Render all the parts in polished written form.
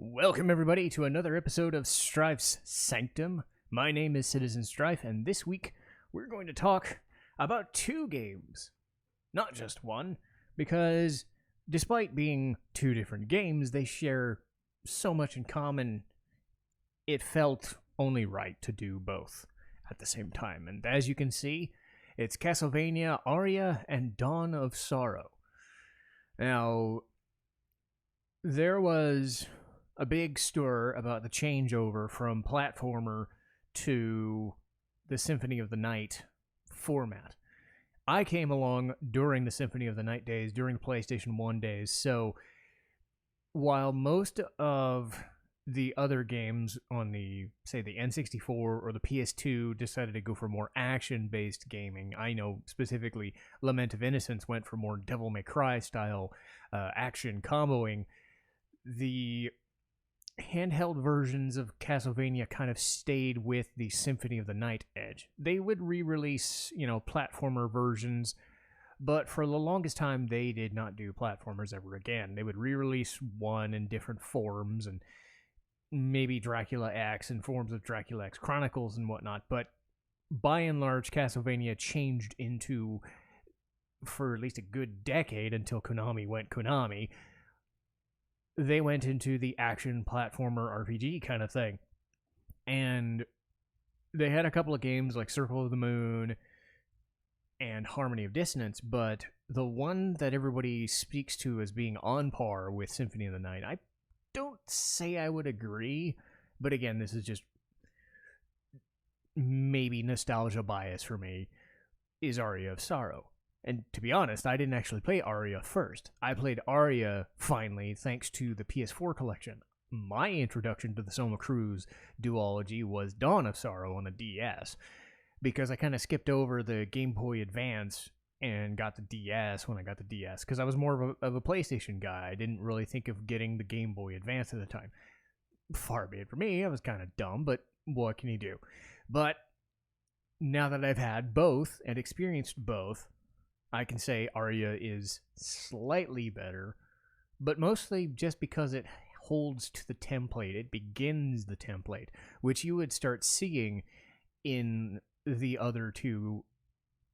Welcome, everybody, to another episode of Strife's Sanctum. My name is Citizen Strife, and this week we're going to talk about two games. Not just one, because despite being two different games, they share so much in common, it felt only right to do both at the same time. And as you can see, it's Castlevania Aria and Dawn of Sorrow. Now, there was a big stir about the changeover from platformer to the Symphony of the Night format. I came along during the Symphony of the Night days, during the PlayStation 1 days, so while most of the other games on the N64 or the PS2 decided to go for more action-based gaming, I know specifically Lament of Innocence went for more Devil May Cry style action comboing. The handheld versions of Castlevania kind of stayed with the Symphony of the Night edge. They would re-release, platformer versions, but for the longest time they did not do platformers ever again. They would re-release one in different forms, and maybe Dracula X in forms of Dracula X Chronicles and whatnot, but by and large Castlevania changed into, for at least a good decade until Konami went Konami, they went into the action platformer RPG kind of thing. And they had a couple of games like Circle of the Moon and Harmony of Dissonance, but the one that everybody speaks to as being on par with Symphony of the Night, I don't say I would agree, but again, this is just maybe nostalgia bias for me, is Aria of Sorrow. And to be honest, I didn't actually play Aria first. I played Aria, finally, thanks to the PS4 collection. My introduction to the Soma Cruz duology was Dawn of Sorrow on the DS, because I kind of skipped over the Gameboy Advance and got the DS when I got the DS, because I was more of a PlayStation guy. I didn't really think of getting the Gameboy Advance at the time. Far be it for me, I was kind of dumb, but what can you do? But now that I've had both and experienced both, I can say Aria is slightly better, but mostly just because it holds to the template. It begins the template, which you would start seeing in the other two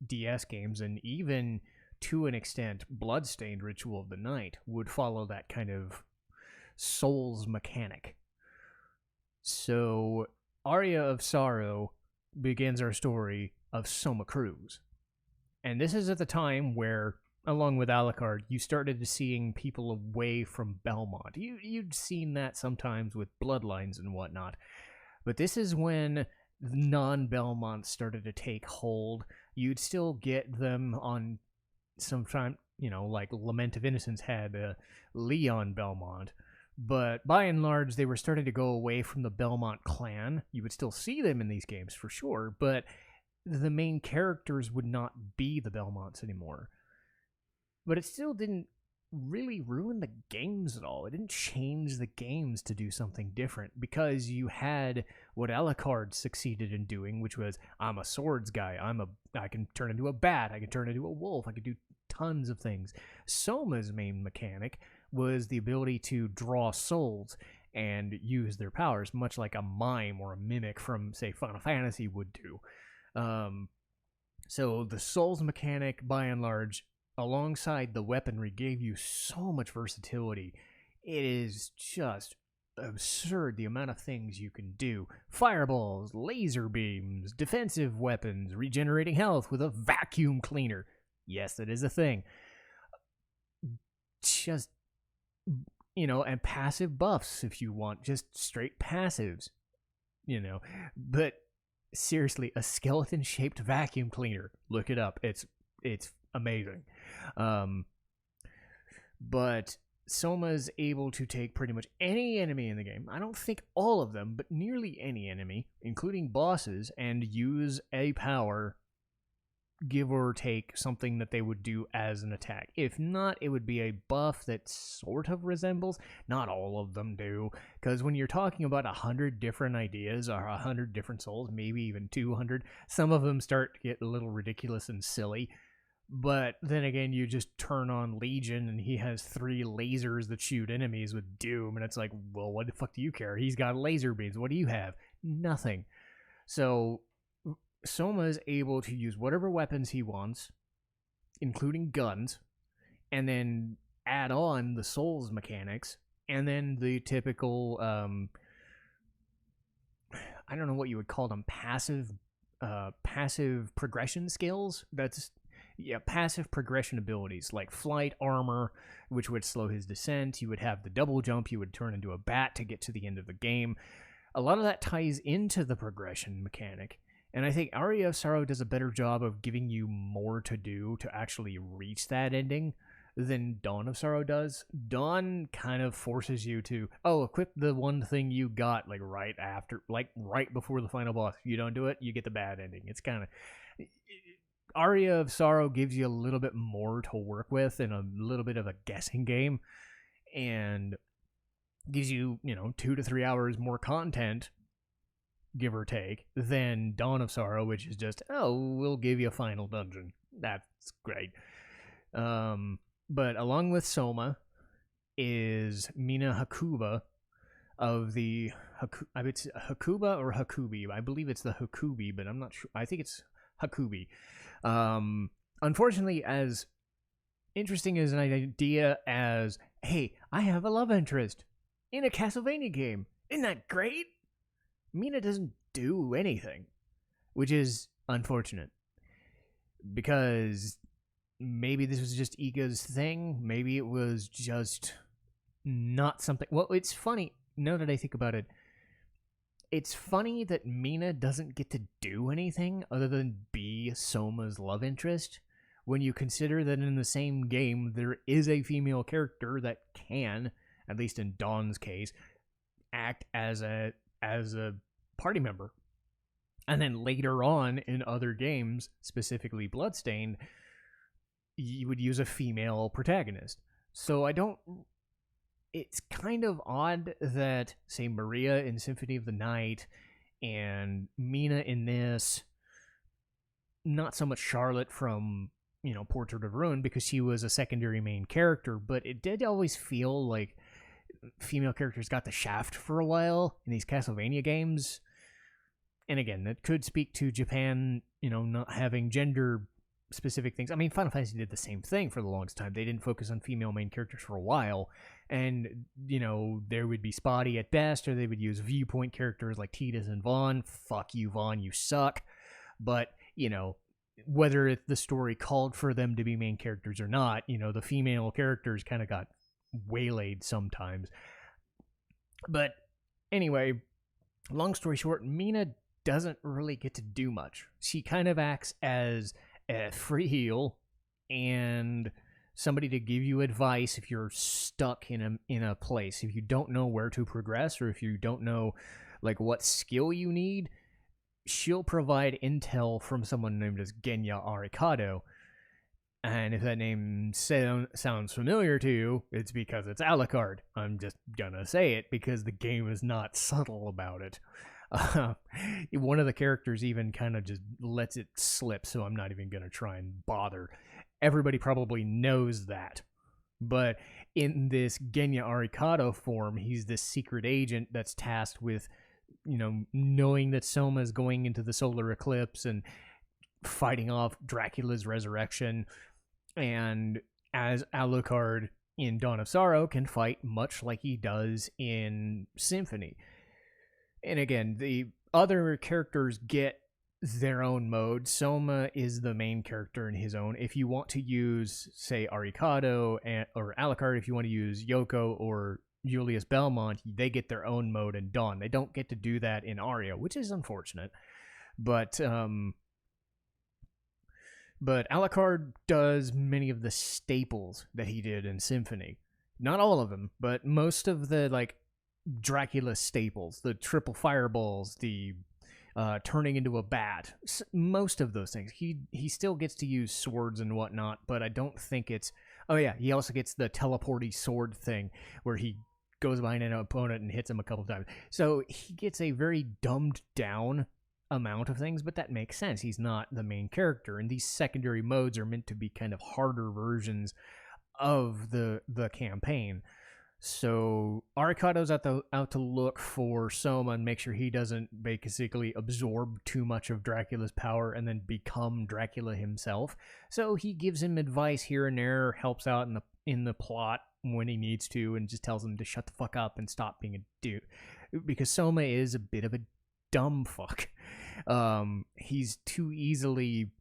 DS games, and even to an extent Bloodstained Ritual of the Night would follow that kind of Souls mechanic. So Aria of Sorrow begins our story of Soma Cruz. And this is at the time where, along with Alucard, you started seeing people away from Belmont. You'd seen that sometimes with Bloodlines and whatnot. But this is when non-Belmont started to take hold. You'd still get them on sometime, like Lament of Innocence had Leon Belmont. But by and large, they were starting to go away from the Belmont clan. You would still see them in these games for sure, but the main characters would not be the Belmonts anymore. But it still didn't really ruin the games at all. It didn't change the games to do something different, because you had what Alucard succeeded in doing, which was, I'm a swords guy, I can turn into a bat, I can turn into a wolf, I can do tons of things. Soma's main mechanic was the ability to draw souls and use their powers, much like a mime or a mimic from, say, Final Fantasy would do. So the Souls mechanic, by and large, alongside the weaponry, gave you so much versatility. It is just absurd the amount of things you can do. Fireballs, laser beams, defensive weapons, regenerating health with a vacuum cleaner. Yes, that is a thing. Just, and passive buffs if you want, just straight passives, but seriously, a skeleton-shaped vacuum cleaner. Look it up. It's amazing. But Soma's able to take pretty much any enemy in the game. I don't think all of them, but nearly any enemy, including bosses, and use a power, give or take something that they would do as an attack. If not, it would be a buff that sort of resembles. Not all of them do, because when you're talking about 100 different ideas or 100 different souls, maybe even 200, some of them start to get a little ridiculous and silly. But then again, you just turn on Legion and he has 3 lasers that shoot enemies with Doom, and it's like, well, what the fuck do you care? He's got laser beams. What do you have? Nothing. So Soma is able to use whatever weapons he wants, including guns, and then add on the Souls mechanics, and then the typical, I don't know what you would call them, passive progression skills. Passive progression abilities like flight, armor, which would slow his descent. You would have the double jump. You would turn into a bat to get to the end of the game. A lot of that ties into the progression mechanic. And I think Aria of Sorrow does a better job of giving you more to do to actually reach that ending than Dawn of Sorrow does. Dawn kind of forces you to, equip the one thing you got, right before the final boss. If you don't do it, you get the bad ending. It's kind of... Aria of Sorrow gives you a little bit more to work with and a little bit of a guessing game, and gives you, 2 to 3 hours more content, give or take, than Dawn of Sorrow, which is just, we'll give you a final dungeon. That's great. But along with Soma is Mina Hakuba of the it's Hakuba or Hakubi. I believe it's the Hakubi, but I'm not sure. I think it's Hakubi. Unfortunately, as interesting as an idea as, hey, I have a love interest in a Castlevania game. Isn't that great? Mina doesn't do anything, which is unfortunate. Because maybe this was just Iga's thing. Maybe it was just not something... Well, it's funny, now that I think about it, it's funny that Mina doesn't get to do anything other than be Soma's love interest, when you consider that in the same game there is a female character that can, at least in Dawn's case, act as a party member. And then later on in other games, specifically Bloodstained, you would use a female protagonist. So it's kind of odd that, say, Maria in Symphony of the Night and Mina in this, not so much Charlotte from, Portrait of Ruin, because she was a secondary main character, but it did always feel like female characters got the shaft for a while in these Castlevania games. And again, that could speak to Japan, not having gender specific things. I mean, Final Fantasy did the same thing for the longest time. They didn't focus on female main characters for a while, and there would be spotty at best, or they would use viewpoint characters like Tidus and Vaughn. Fuck you, Vaughn, you suck. But whether the story called for them to be main characters or not, the female characters kind of got waylaid sometimes. But anyway, long story short, Mina doesn't really get to do much. She kind of acts as a free heal and somebody to give you advice if you're stuck in a place. If you don't know where to progress, or if you don't know what skill you need, she'll provide intel from someone named as Genya Arikado. And if that name sounds familiar to you, it's because it's Alucard. I'm just gonna say it because the game is not subtle about it. One of the characters even kind of just lets it slip, so I'm not even going to try and bother. Everybody probably knows that. But in this Genya Arikado form, he's this secret agent that's tasked with, knowing that Soma is going into the solar eclipse and fighting off Dracula's resurrection. And as Alucard in Dawn of Sorrow can fight much like he does in Symphony. And again, the other characters get their own mode. Soma is the main character in his own. If you want to use, say, Arikado or Alucard, if you want to use Yoko or Julius Belmont, they get their own mode in Dawn. They don't get to do that in Aria, which is unfortunate. But Alucard does many of the staples that he did in Symphony. Not all of them, but most of the, Dracula staples, the triple fireballs, the turning into a bat, most of those things. He still gets to use swords and whatnot, but I don't think it's... Oh yeah, he also gets the teleporty sword thing, where he goes behind an opponent and hits him a couple times. So he gets a very dumbed down amount of things, but that makes sense. He's not the main character, and these secondary modes are meant to be kind of harder versions of the campaign. So Arikado's out to look for Soma and make sure he doesn't basically absorb too much of Dracula's power and then become Dracula himself. So he gives him advice here and there, helps out in the plot when he needs to, and just tells him to shut the fuck up and stop being a dude. Because Soma is a bit of a dumb fuck. He's too easily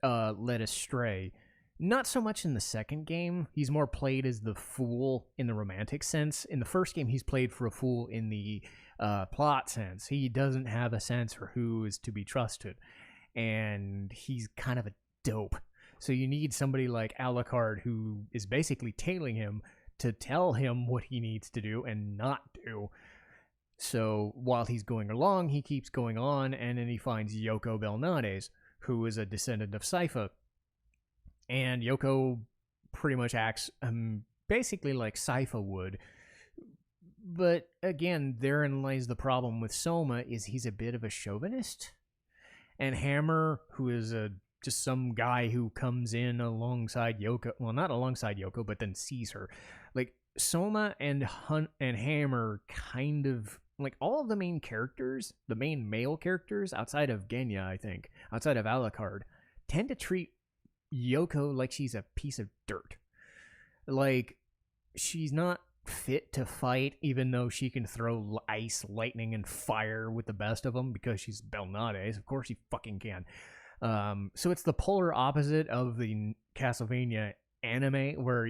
led astray. Not so much in the second game. He's more played as the fool in the romantic sense. In the first game, he's played for a fool in the plot sense. He doesn't have a sense for who is to be trusted. And he's kind of a dope. So you need somebody like Alucard, who is basically tailing him, to tell him what he needs to do and not do. So while he's going along, he keeps going on, and then he finds Yoko Belnades, who is a descendant of Sypha. And Yoko pretty much acts basically like Sypha would. But again, therein lies the problem with Soma, is he's a bit of a chauvinist. And Hammer, who is just some guy who comes in alongside Yoko, well, not alongside Yoko, but then sees her. Like, Soma and Hammer kind of, like, all of the main characters, the main male characters, outside of Genya, I think, outside of Alucard, tend to treat Yoko like she's a piece of dirt. Like, she's not fit to fight, even though she can throw ice, lightning, and fire with the best of them, because she's Belnades. Of course she fucking can. So it's the polar opposite of the Castlevania anime, where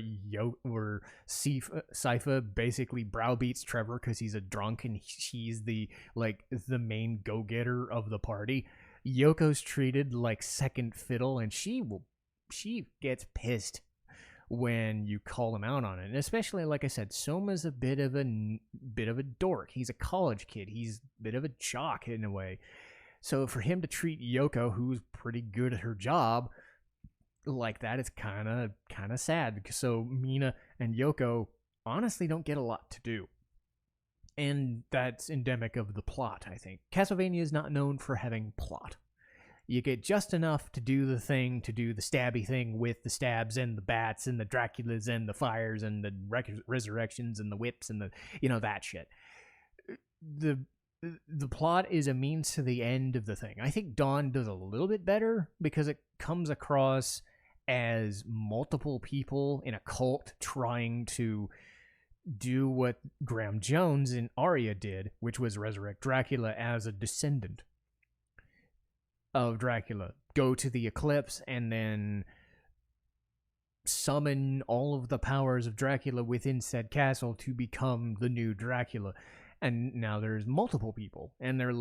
Sypha basically browbeats Trevor because he's a drunk and she's the main go-getter of the party. Yoko's treated like second fiddle, and she gets pissed when you call him out on it. And especially, like I said, Soma's a bit of a dork. He's a college kid. He's a bit of a jock in a way. So for him to treat Yoko, who's pretty good at her job, like that, it's kind of sad. So Mina and Yoko honestly don't get a lot to do. And that's endemic of the plot, I think. Castlevania is not known for having plot. You get just enough to do the stabby thing with the stabs and the bats and the Draculas and the fires and the resurrections and the whips and that shit. The plot is a means to the end of the thing. I think Dawn does a little bit better because it comes across as multiple people in a cult trying to do what Graham Jones in Aria did, which was resurrect Dracula as a descendant of Dracula. Go to the eclipse and then summon all of the powers of Dracula within said castle to become the new Dracula. And now there's multiple people, and they're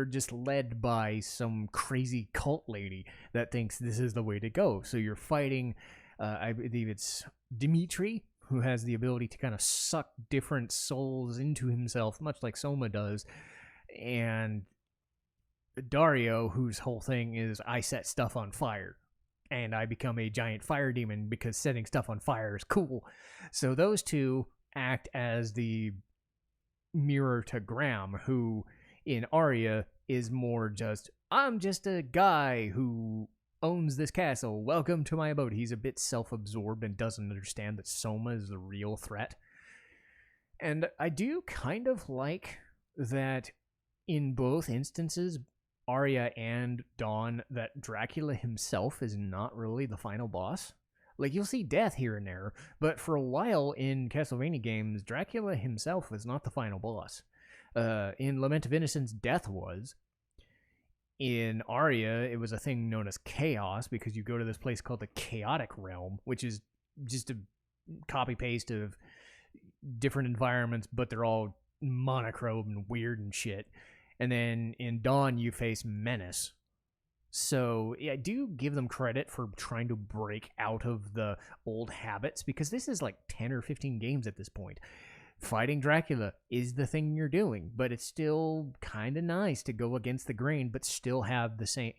just led by some crazy cult lady that thinks this is the way to go. So you're fighting, I believe it's Dimitri, who has the ability to kind of suck different souls into himself, much like Soma does, and Dario, whose whole thing is, I set stuff on fire, and I become a giant fire demon because setting stuff on fire is cool. So those two act as the mirror to Graham, who in Aria is more just, I'm just a guy who owns this castle. Welcome to my abode. He's a bit self-absorbed and doesn't understand that Soma is the real threat. And I do kind of like that in both instances, Aria and Dawn, that Dracula himself is not really the final boss. Like, you'll see death here and there, but for a while in Castlevania games, Dracula himself was not the final boss. In Lament of Innocence, death was. In Aria, it was a thing known as chaos, because you go to this place called the Chaotic Realm, which is just a copy-paste of different environments, but they're all monochrome and weird and shit. And then in Dawn, you face Menace. So yeah, I do give them credit for trying to break out of the old habits, because this is like 10 or 15 games at this point. Fighting Dracula is the thing you're doing, but it's still kind of nice to go against the grain, but still have the same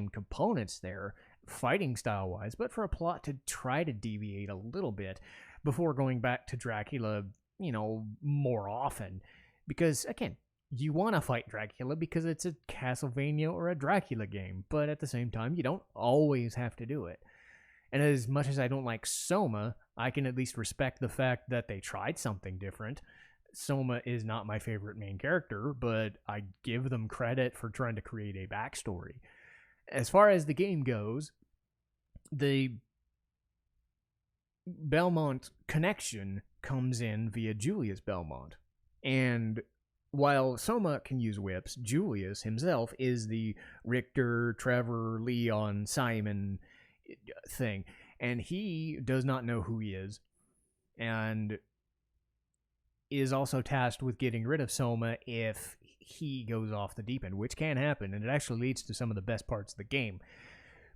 components there, fighting style wise, but for a plot to try to deviate a little bit before going back to Dracula, more often. Because again, you want to fight Dracula because it's a Castlevania or a Dracula game, but at the same time, you don't always have to do it. And as much as I don't like Soma, I can at least respect the fact that they tried something different. Soma is not my favorite main character, but I give them credit for trying to create a backstory. As far as the game goes, the Belmont connection comes in via Julius Belmont. And while Soma can use whips, Julius himself is the Richter, Trevor, Leon, Simon thing. And he does not know who he is. And is also tasked with getting rid of Soma if he goes off the deep end, which can happen. And it actually leads to some of the best parts of the game.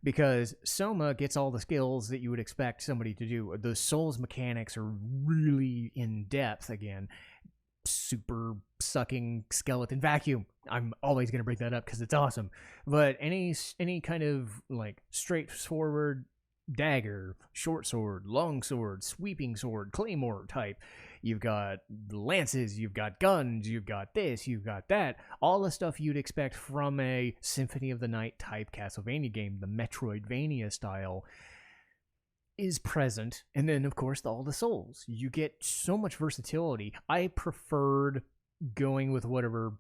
Because Soma gets all the skills that you would expect somebody to do. The Souls mechanics are really in depth again. Super sucking skeleton vacuum. I'm always going to bring that up because it's awesome. But any kind of like straightforward dagger, short sword, long sword, sweeping sword, claymore type. You've got lances, you've got guns, you've got this, you've got that. All the stuff you'd expect from a Symphony of the Night type Castlevania game, the Metroidvania style, is present. And then, of course, all the souls. You get so much versatility. I preferred going with whatever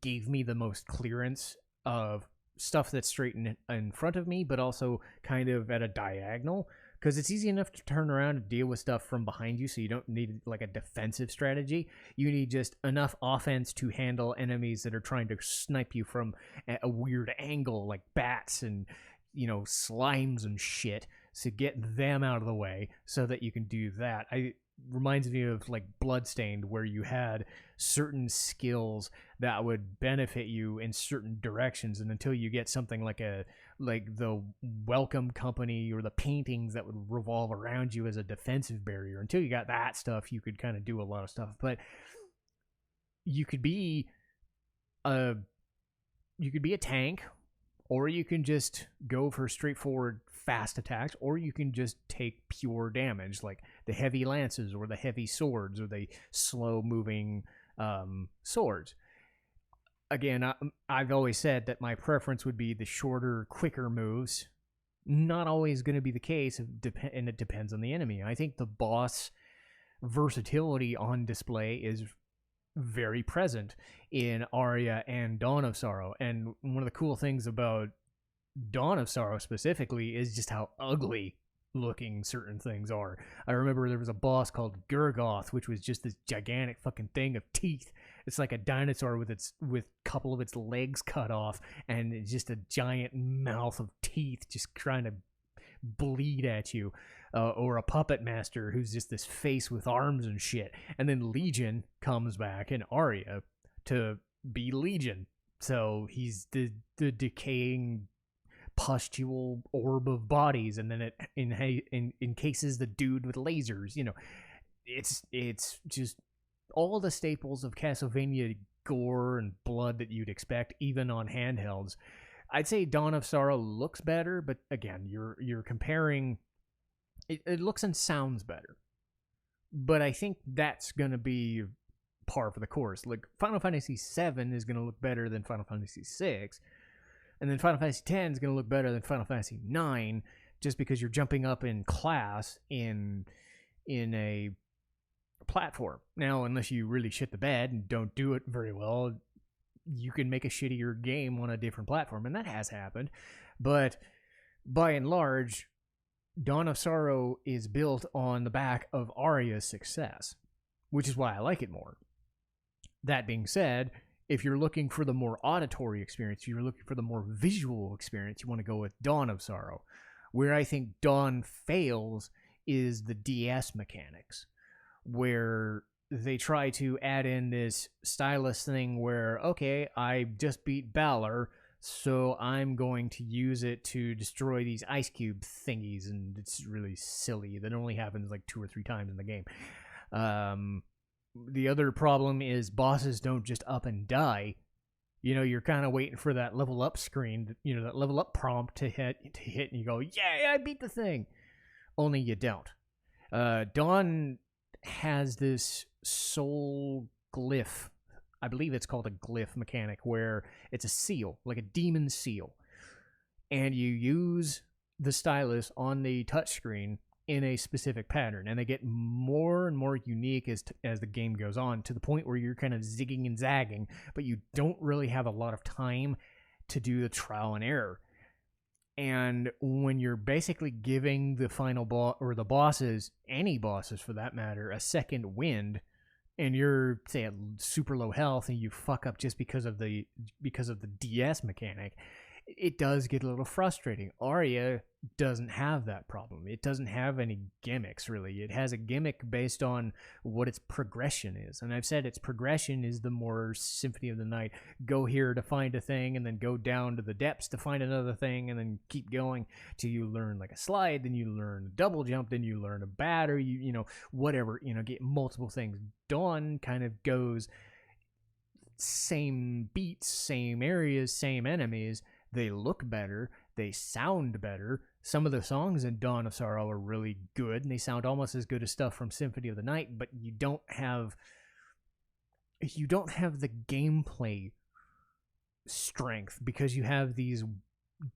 gave me the most clearance of stuff that's straight in front of me, but also kind of at a diagonal, because it's easy enough to turn around and deal with stuff from behind you, so you don't need like a defensive strategy. You need just enough offense to handle enemies that are trying to snipe you from a weird angle, like bats and, you know, slimes and shit, to get them out of the way so that you can do that. Reminds me of like Bloodstained, where you had certain skills that would benefit you in certain directions, and until you get something like the welcome company or the paintings that would revolve around you as a defensive barrier, until you got that stuff, you could kind of do a lot of stuff. But you could be a tank, or you can just go for straightforward fast attacks, or you can just take pure damage, like the heavy lances or the heavy swords or the slow moving swords. Again, I've always said that my preference would be the shorter, quicker moves. Not always going to be the case, and it depends on the enemy. I think the boss versatility on display is very present in Aria and Dawn of Sorrow. And one of the cool things about Dawn of Sorrow specifically is just how ugly looking certain things are. I remember there was a boss called Gurgoth, which was just this gigantic fucking thing of teeth. It's like a dinosaur with a couple of its legs cut off, and it's just a giant mouth of teeth just trying to bleed at you. Or a puppet master who's just this face with arms and shit. And then Legion comes back in Aria to be Legion. So he's the decaying pustule orb of bodies, and then it encases the dude with lasers. You know, it's just all the staples of Castlevania gore and blood that you'd expect, even on handhelds. I'd say Dawn of Sorrow looks better, but again, you're comparing. It looks and sounds better, but I think that's gonna be par for the course. Like Final Fantasy VII is gonna look better than Final Fantasy VI. And then Final Fantasy X is going to look better than Final Fantasy IX, just because you're jumping up in class in a platform. Now, unless you really shit the bed and don't do it very well, you can make a shittier game on a different platform, and that has happened. But by and large, Dawn of Sorrow is built on the back of Aria's success, which is why I like it more. That being said, if you're looking for the more auditory experience, if you're looking for the more visual experience, you want to go with Dawn of Sorrow. Where I think Dawn fails is the DS mechanics, where they try to add in this stylus thing where, okay, I just beat Balor, so I'm going to use it to destroy these ice cube thingies, and it's really silly. That only happens like 2 or 3 times in the game. The other problem is bosses don't just up and die. You know, you're kind of waiting for that level up screen, that level up prompt to hit, and you go, "Yay, I beat the thing!" Only you don't. Dawn has this soul glyph I believe it's called a glyph mechanic, where it's a seal, like a demon seal. And you use the stylus on the touchscreen in a specific pattern, and they get more and more unique as the game goes on, to the point where you're kind of zigging and zagging, but you don't really have a lot of time to do the trial and error. And when you're basically giving the final boss, or the bosses, any bosses for that matter, a second wind, and you're, say, at super low health and you fuck up just because of the DS mechanic, it does get a little frustrating. Aria doesn't have that problem. It doesn't have any gimmicks, really. It has a gimmick based on what its progression is. And I've said its progression is the more Symphony of the Night. Go here to find a thing, and then go down to the depths to find another thing, and then keep going till you learn like a slide, then you learn a double jump, then you learn a bat, or you know, whatever, you know, get multiple things. Dawn kind of goes same beats, same areas, same enemies. They look better. They sound better. Some of the songs in Dawn of Sorrow are really good, and they sound almost as good as stuff from Symphony of the Night, but you don't have the gameplay strength because you have these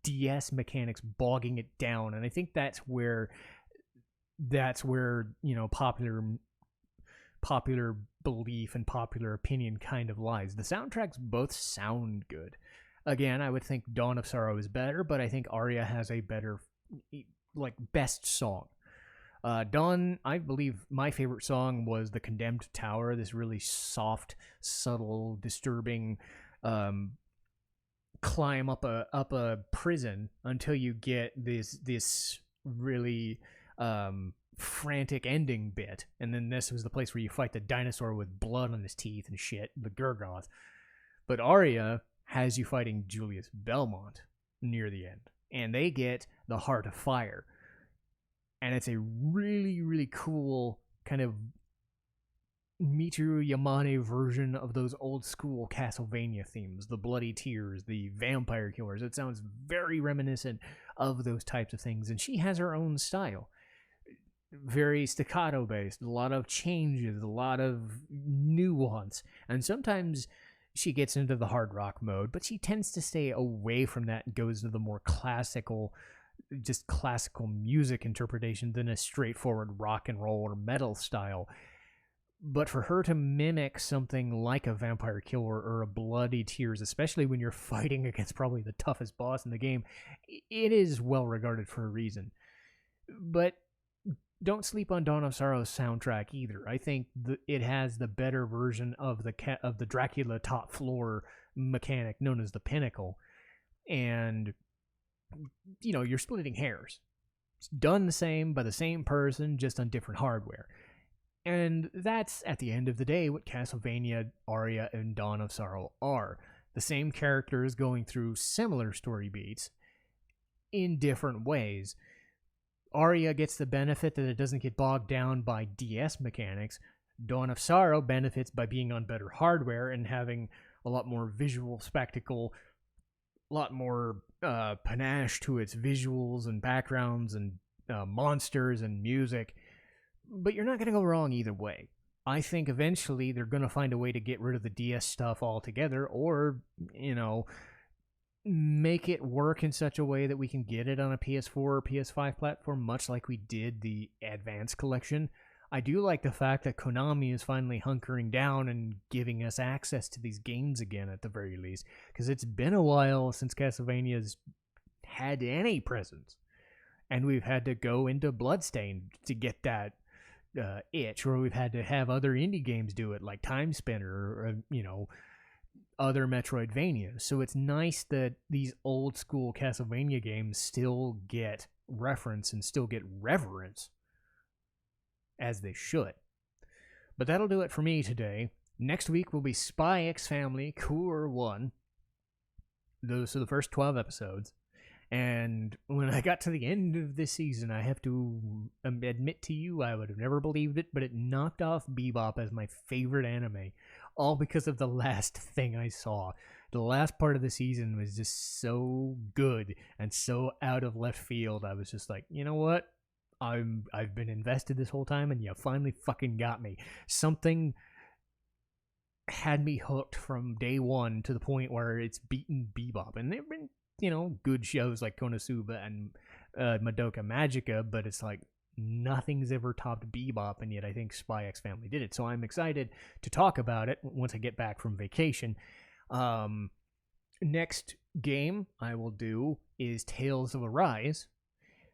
DS mechanics bogging it down. And I think that's where you know, popular belief and popular opinion kind of lies. The soundtracks both sound good. Again, I would think Dawn of Sorrow is better, but I think Aria has a better, like, best song. Dawn, I believe my favorite song was The Condemned Tower, this really soft, subtle, disturbing climb up a prison until you get this really frantic ending bit. And then this was the place where you fight the dinosaur with blood on his teeth and shit, the Gurgoth. But Aria has you fighting Julius Belmont near the end, and they get the Heart of Fire, and it's a really, really cool kind of Michiru Yamane version of those old school Castlevania themes, the bloody tears, the vampire killers. It sounds very reminiscent of those types of things, and she has her own style, very staccato based, a lot of changes, a lot of nuance, and sometimes she gets into the hard rock mode, but she tends to stay away from that and goes to the more classical music interpretation than a straightforward rock and roll or metal style. But for her to mimic something like a vampire killer or a bloody tears, especially when you're fighting against probably the toughest boss in the game, it is well regarded for a reason. But don't sleep on Dawn of Sorrow's soundtrack either. I think it has the better version of the Dracula top floor mechanic known as the Pinnacle. And, you know, you're splitting hairs. It's done the same by the same person, just on different hardware. And that's, at the end of the day, what Castlevania, Aria, and Dawn of Sorrow are. The same characters going through similar story beats in different ways. Aria gets the benefit that it doesn't get bogged down by DS mechanics. Dawn of Sorrow benefits by being on better hardware and having a lot more visual spectacle, a lot more panache to its visuals and backgrounds and monsters and music. But you're not going to go wrong either way. I think eventually they're going to find a way to get rid of the DS stuff altogether, or, you know, make it work in such a way that we can get it on a PS4 or PS5 platform, much like we did the Advance collection. I do like the fact that Konami is finally hunkering down and giving us access to these games again, at the very least, because it's been a while since Castlevania's had any presence, and we've had to go into Bloodstained to get that itch, or we've had to have other indie games do it, like Time Spinner, or, you know, other Metroidvania. So it's nice that these old school Castlevania games still get reference and still get reverence, as they should. But that'll do it for me today. Next week will be Spy X Family Cour 1. Those are the first 12 episodes. And when I got to the end of this season, I have to admit to you, I would have never believed it, but it knocked off Bebop as my favorite anime, all because of the last thing I saw. The last part of the season was just so good and so out of left field. I was just like, you know what? I've been invested this whole time, and you finally fucking got me. Something had me hooked from day one to the point where it's beaten Bebop. And there have been, good shows like Konosuba and Madoka Magica, but it's like nothing's ever topped Bebop, and yet I think Spy X Family did it. So I'm excited to talk about it once I get back from vacation. Next game I will do is Tales of Arise.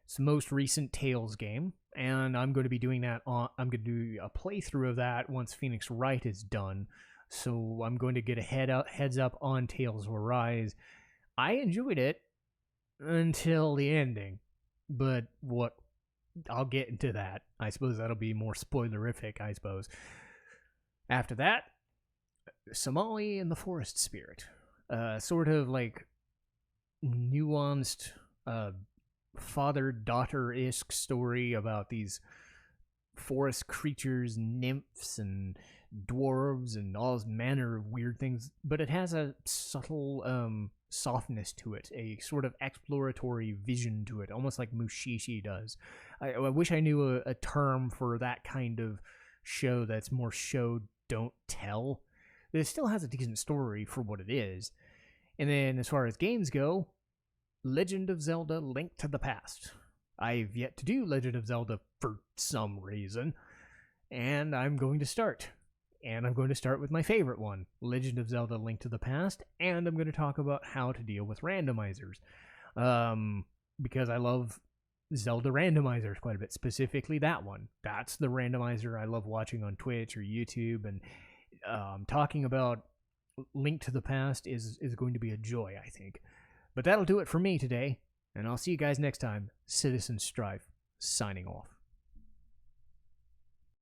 It's the most recent Tales game, and I'm going to be doing that I'm going to do a playthrough of that once Phoenix Wright is done. So I'm going to get a heads up on Tales of Arise. I enjoyed it until the ending, but I'll get into that. I suppose that'll be more spoilerific, I suppose. After that, Somali and the Forest Spirit. Sort of like nuanced father-daughter-esque story about these forest creatures, nymphs, and dwarves, and all manner of weird things. But it has a subtle softness to it, a sort of exploratory vision to it, almost like Mushishi does. I wish I knew a term for that kind of show that's more show, don't tell. It still has a decent story for what it is. And then as far as games go, Legend of Zelda Link to the Past. I've yet to do Legend of Zelda for some reason, and I'm going to start. And I'm going to start with my favorite one, Legend of Zelda Link to the Past, and I'm going to talk about how to deal with randomizers. Because I love Zelda randomizers quite a bit, specifically that one. That's the randomizer I love watching on Twitch or YouTube, and talking about Link to the Past is going to be a joy, I think. But that'll do it for me today, and I'll see you guys next time. Citizen Strife, signing off.